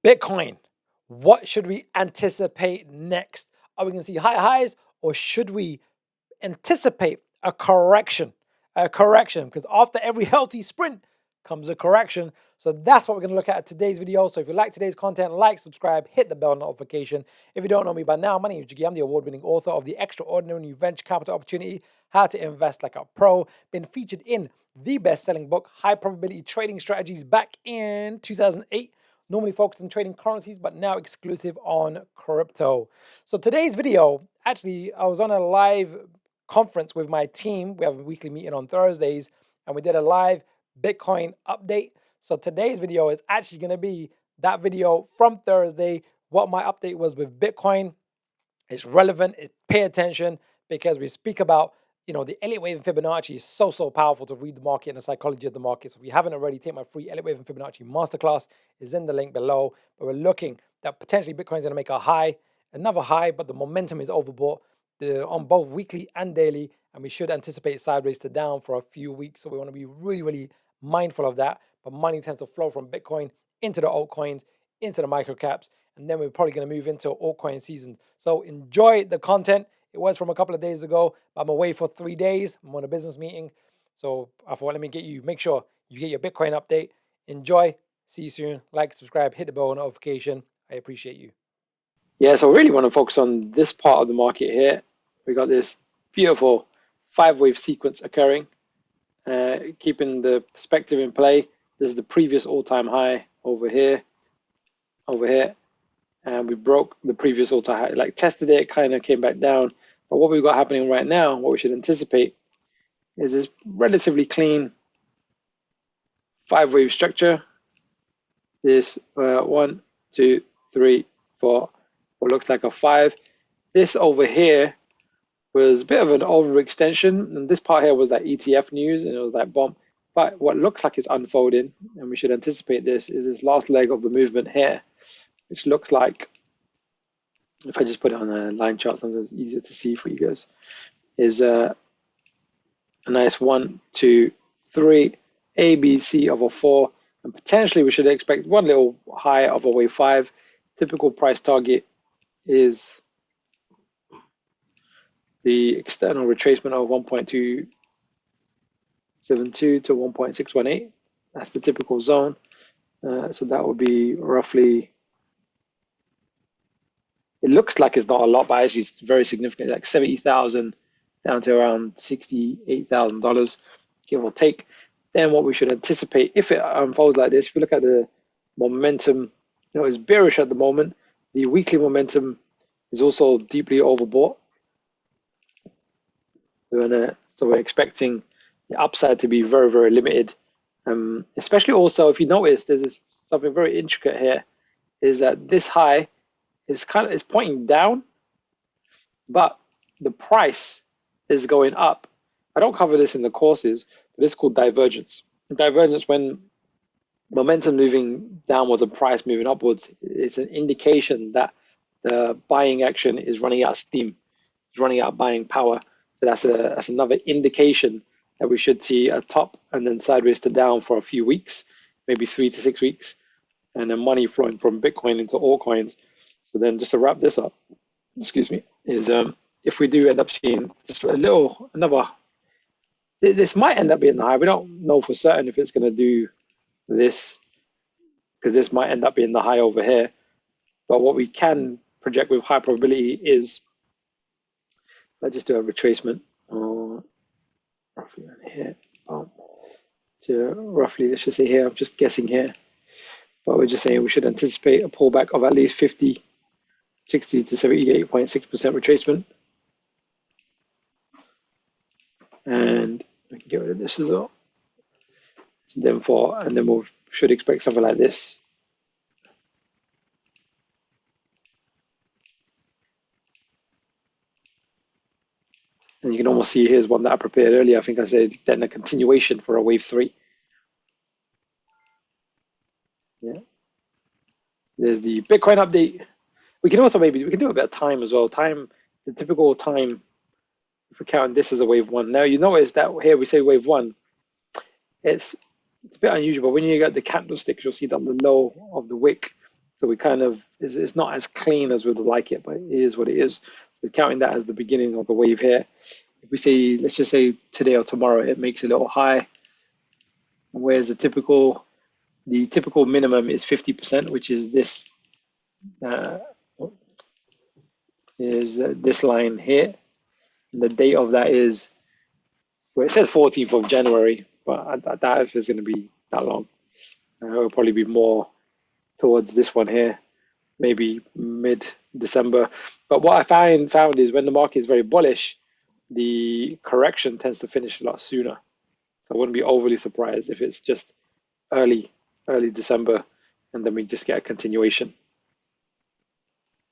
Bitcoin, what should we anticipate next? Are we going to see high highs or should we anticipate a correction? A correction, because after every healthy sprint comes a correction. So that's what we're going to look at today's video. So if you like today's content, like, subscribe, hit the bell notification. If you don't know me by now, my name is Jiggy. I'm the award-winning author of The Extraordinary New Venture Capital Opportunity, How to Invest Like a Pro. Been featured in the best-selling book, High Probability Trading Strategies, back in 2008. Normally focused on trading currencies, but now exclusive on crypto. So today's video, actually, I was on a live conference with my team. We have a weekly meeting on Thursdays, and we did a live Bitcoin update. So today's video is actually going to be that video from Thursday, what my update was with Bitcoin. It's relevant. Pay attention, because we speak about, the Elliott Wave and Fibonacci is so powerful to read the market and the psychology of the market. So if you haven't already, take my free Elliott Wave and Fibonacci masterclass. Is in the link below. But we're looking that potentially Bitcoin's going to make a high, another high, but the momentum is overbought on both weekly and daily, and we should anticipate sideways to down for a few weeks. So we want to be really mindful of that. But money tends to flow from Bitcoin into the altcoins, into the micro caps, and then we're probably going to move into altcoin season. So enjoy the content. It was from a couple of days ago, but I'm away for 3 days. I'm on a business meeting. So I thought, let me make sure you get your Bitcoin update. Enjoy. See you soon. Like, subscribe, hit the bell notification. I appreciate you. Yeah, so I really want to focus on this part of the market here. We got this beautiful 5-wave sequence occurring, keeping the perspective in play. This is the previous all-time high over here, and we broke the previous all-time high, like tested it, kind of came back down. But what we've got happening right now, what we should anticipate, is this relatively clean 5-wave structure. This 1, 2, 3, 4, what looks like a 5. This over here was a bit of an overextension, and this part here was that ETF news, and it was like bomb. But what looks like it's unfolding, and we should anticipate this, is this last leg of the movement here, which looks like, if I just put it on a line chart, sometimes it's easier to see for you guys, is a nice 1, 2, 3, A, B, C of a 4, and potentially we should expect one little high of a wave 5. Typical price target is the external retracement of 1.272 to 1.618. That's the typical zone. So that would be roughly, it looks like it's not a lot, but actually it's very significant, like 70,000 down to around $68,000, give or take. Then what we should anticipate, if it unfolds like this, if we look at the momentum, it's bearish at the moment. The weekly momentum is also deeply overbought. So we're expecting the upside to be very limited. Especially also, if you notice, there's something very intricate here, is that this high is pointing down, but the price is going up. I don't cover this in the courses, but it's called divergence. Divergence, when momentum moving downwards and price moving upwards, it's an indication that the buying action is running out of steam, it's running out of buying power. So that's another indication that we should see a top and then sideways to down for a few weeks, maybe 3 to 6 weeks, and then money flowing from Bitcoin into altcoins. So then, just to wrap this up, excuse me, is if we do end up seeing just another, this might end up being the high. We don't know for certain if it's going to do this, because this might end up being the high over here. But what we can project with high probability is, let's just do a retracement roughly here to roughly, let's just say here, I'm just guessing here, but we're just saying we should anticipate a pullback of at least 60 to 78.6% retracement. And I can get rid of this as well. So then we should expect something like this. And you can almost see, here's one that I prepared earlier. I think I said then a continuation for a wave 3. Yeah. There's the Bitcoin update. We can also we can do a bit of time as well. Time, the typical time, if we're counting this as a wave 1. Now you notice that here we say wave 1. It's a bit unusual, but when you get the candlesticks, you'll see that the low of the wick So we kind of, it's not as clean as we'd like it, but it is what it is. We're counting that as the beginning of the wave here. If we say, let's just say today or tomorrow, it makes a little high, whereas the typical minimum is 50%, which is this uh, this line here. And the date of that is, well, it says 14th of January, but I doubt if it's going to be that long. It'll probably be more towards this one here, maybe mid-December. But what I found is when the market is very bullish, the correction tends to finish a lot sooner. So I wouldn't be overly surprised if it's just early December, and then we just get a continuation.